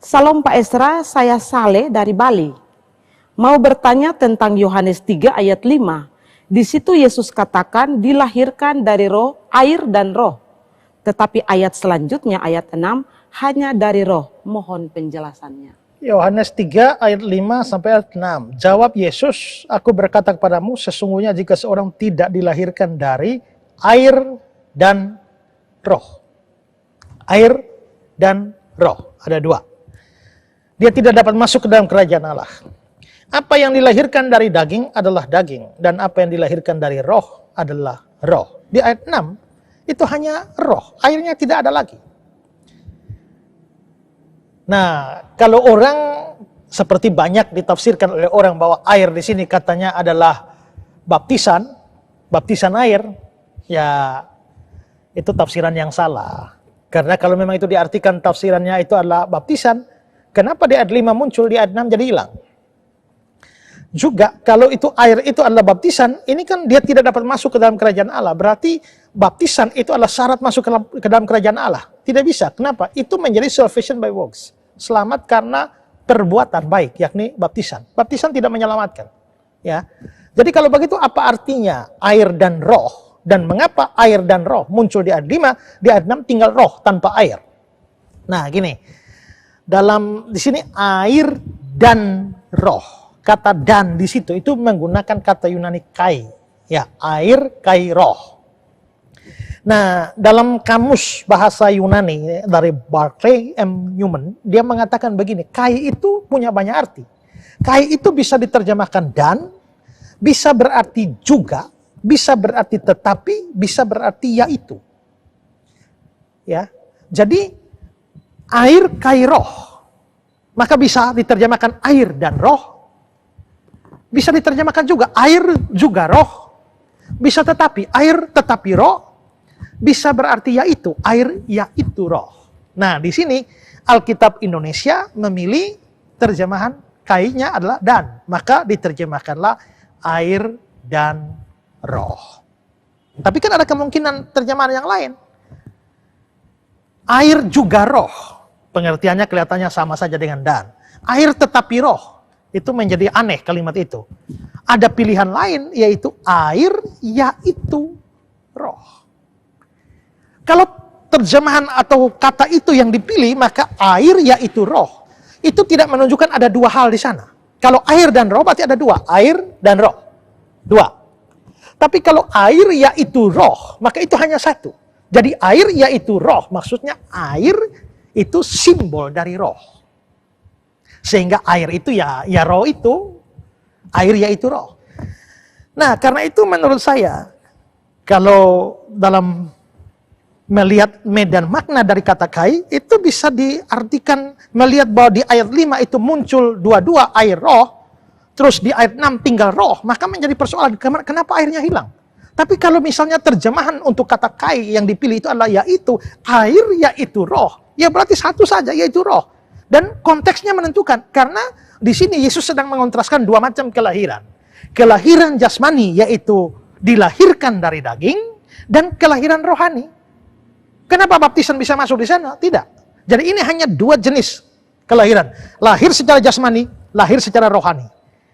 Salam Pak Esra, saya Saleh dari Bali. Mau bertanya tentang Yohanes 3 ayat 5. Di situ Yesus katakan dilahirkan dari roh, air dan roh. Tetapi ayat selanjutnya ayat 6 hanya dari roh. Mohon penjelasannya. Yohanes 3 ayat 5 sampai ayat 6. Jawab Yesus, aku berkata kepadamu, sesungguhnya jika seorang tidak dilahirkan dari air dan roh. Air dan roh, ada dua. Dia tidak dapat masuk ke dalam kerajaan Allah. Apa yang dilahirkan dari daging adalah daging. Dan apa yang dilahirkan dari roh adalah roh. Di ayat 6, itu hanya roh. Airnya tidak ada lagi. Nah, kalau orang seperti banyak ditafsirkan oleh orang bahwa air di sini katanya adalah baptisan air, ya itu tafsiran yang salah. Karena kalau memang itu diartikan tafsirannya itu adalah baptisan, kenapa di ayat 5 muncul, di ayat 6 jadi hilang? Juga kalau itu air itu adalah baptisan, ini kan dia tidak dapat masuk ke dalam kerajaan Allah. Berarti baptisan itu adalah syarat masuk ke dalam kerajaan Allah. Tidak bisa. Kenapa? Itu menjadi salvation by works. Selamat karena perbuatan baik, yakni baptisan. Baptisan tidak menyelamatkan. Ya. Jadi kalau begitu apa artinya air dan roh? Dan mengapa air dan roh muncul di ayat 5, di ayat 6 tinggal roh tanpa air? Nah, gini. Di sini air dan roh. Kata dan di situ itu menggunakan kata Yunani kai. Ya, air, kai, roh. Nah, dalam kamus bahasa Yunani dari Barclay M. Newman, dia mengatakan begini, kai itu punya banyak arti. Kai itu bisa diterjemahkan dan, bisa berarti juga, bisa berarti tetapi, bisa berarti yaitu. Ya. Jadi air, kai, roh. Maka bisa diterjemahkan air dan roh. Bisa diterjemahkan juga air juga roh. Bisa tetapi air tetapi roh. Bisa berarti yaitu air yaitu roh. Nah, di sini Alkitab Indonesia memilih terjemahan kai-nya adalah dan. Maka diterjemahkanlah air dan roh. Tapi kan ada kemungkinan terjemahan yang lain. Air juga roh. Pengertiannya kelihatannya sama saja dengan dan. Air tetapi roh. Itu menjadi aneh kalimat itu. Ada pilihan lain yaitu air yaitu roh. Kalau terjemahan atau kata itu yang dipilih maka air yaitu roh. Itu tidak menunjukkan ada dua hal di sana. Kalau air dan roh berarti ada dua. Air dan roh. Dua. Tapi kalau air yaitu roh maka itu hanya satu. Jadi air yaitu roh. Maksudnya air itu simbol dari roh. Sehingga air itu ya roh itu, air yaitu roh. Nah, karena itu menurut saya, kalau dalam melihat medan makna dari kata kai, itu bisa diartikan melihat bahwa di ayat 5 itu muncul dua-dua air roh, terus di ayat 6 tinggal roh, maka menjadi persoalan, kenapa airnya hilang? Tapi kalau misalnya terjemahan untuk kata kai yang dipilih itu adalah yaitu, air yaitu roh, ya berarti satu saja yaitu roh. Dan konteksnya menentukan, karena di sini Yesus sedang mengontraskan dua macam kelahiran. Kelahiran jasmani, yaitu dilahirkan dari daging, dan kelahiran rohani. Kenapa baptisan bisa masuk di sana? Tidak. Jadi ini hanya dua jenis kelahiran. Lahir secara jasmani, lahir secara rohani.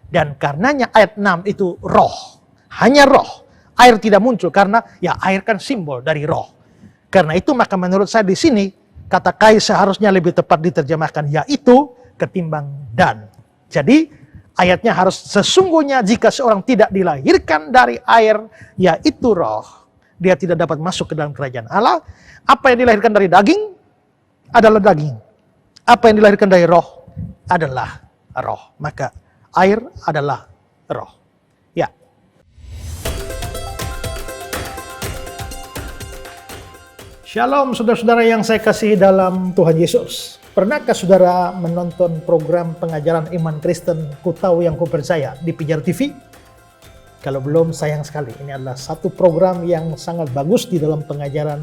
Dan karenanya ayat 6 itu roh. Hanya roh. Air tidak muncul, karena ya air kan simbol dari roh. Karena itu maka menurut saya di sini, kata kai seharusnya lebih tepat diterjemahkan yaitu ketimbang dan. Jadi ayatnya harus sesungguhnya jika seorang tidak dilahirkan dari air yaitu roh, dia tidak dapat masuk ke dalam kerajaan Allah. Apa yang dilahirkan dari daging adalah daging. Apa yang dilahirkan dari roh adalah roh. Maka air adalah roh. Ya. Shalom saudara-saudara yang saya kasihi dalam Tuhan Yesus. Pernahkah saudara menonton program pengajaran iman Kristen Ku Tahu Yang Ku Percaya di Pijar TV? Kalau belum, sayang sekali. Ini adalah satu program yang sangat bagus di dalam pengajaran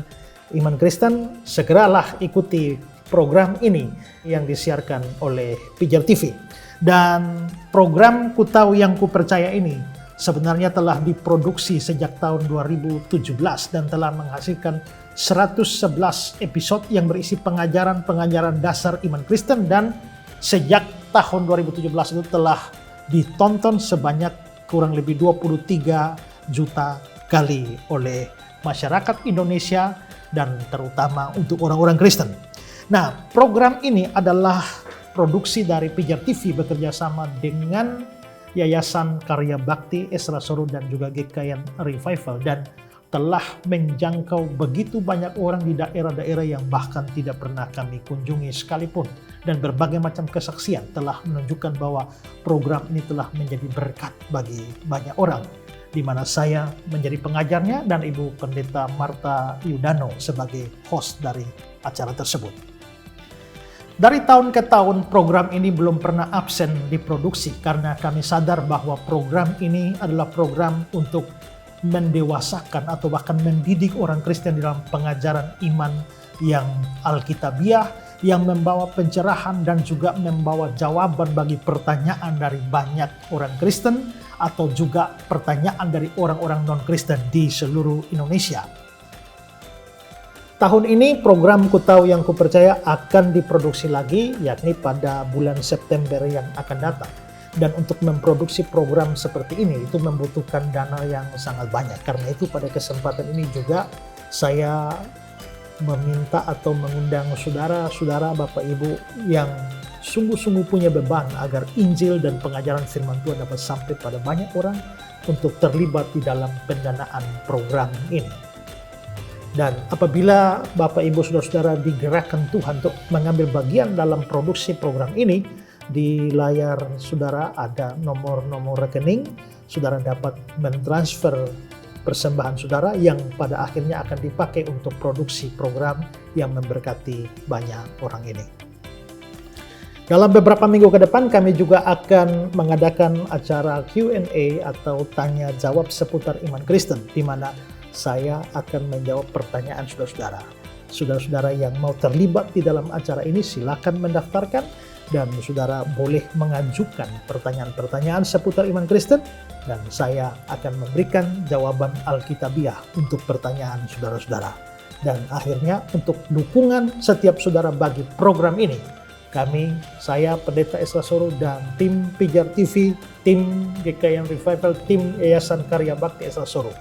iman Kristen. Segeralah ikuti program ini yang disiarkan oleh Pijar TV. Dan program Ku Tahu Yang Ku Percaya ini sebenarnya telah diproduksi sejak tahun 2017 dan telah menghasilkan 111 episode yang berisi pengajaran-pengajaran dasar iman Kristen, dan sejak tahun 2017 itu telah ditonton sebanyak kurang lebih 23 juta kali oleh masyarakat Indonesia dan terutama untuk orang-orang Kristen. Nah, program ini adalah produksi dari Pijar TV bekerja sama dengan Yayasan Karya Bakti Esra Soru dan juga GKN Revival, dan telah menjangkau begitu banyak orang di daerah-daerah yang bahkan tidak pernah kami kunjungi sekalipun, dan berbagai macam kesaksian telah menunjukkan bahwa program ini telah menjadi berkat bagi banyak orang, di mana saya menjadi pengajarnya dan Ibu Pendeta Marta Yudano sebagai host dari acara tersebut. Dari tahun ke tahun program ini belum pernah absen diproduksi karena kami sadar bahwa program ini adalah program untuk mendewasakan atau bahkan mendidik orang Kristen dalam pengajaran iman yang alkitabiah, yang membawa pencerahan dan juga membawa jawaban bagi pertanyaan dari banyak orang Kristen atau juga pertanyaan dari orang-orang non-Kristen di seluruh Indonesia. Tahun ini program Ku Tahu Yang Ku Percaya akan diproduksi lagi, yakni pada bulan September yang akan datang. Dan untuk memproduksi program seperti ini itu membutuhkan dana yang sangat banyak. Karena itu pada kesempatan ini juga saya meminta atau mengundang saudara-saudara, Bapak Ibu yang sungguh-sungguh punya beban agar Injil dan pengajaran firman Tuhan dapat sampai pada banyak orang untuk terlibat di dalam pendanaan program ini. Dan apabila Bapak Ibu Saudara-saudara digerakkan Tuhan untuk mengambil bagian dalam produksi program ini, di layar saudara ada nomor-nomor rekening, saudara dapat mentransfer persembahan saudara yang pada akhirnya akan dipakai untuk produksi program yang memberkati banyak orang ini. Dalam beberapa minggu ke depan kami juga akan mengadakan acara Q&A atau tanya jawab seputar iman Kristen, di mana saya akan menjawab pertanyaan saudara-saudara. Saudara-saudara yang mau terlibat di dalam acara ini silakan mendaftarkan, dan saudara boleh mengajukan pertanyaan-pertanyaan seputar iman Kristen, dan saya akan memberikan jawaban alkitabiah untuk pertanyaan saudara-saudara. Dan akhirnya untuk dukungan setiap saudara bagi program ini, saya Pendeta Esra Soru dan tim Pijar TV, tim GKN Revival, tim Yayasan Karya Bakti Esra Soru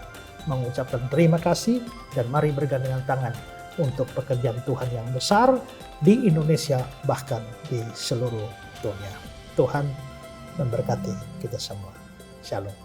mengucapkan terima kasih, dan mari bergandengan tangan untuk pekerjaan Tuhan yang besar di Indonesia bahkan di seluruh dunia. Tuhan memberkati kita semua. Shalom.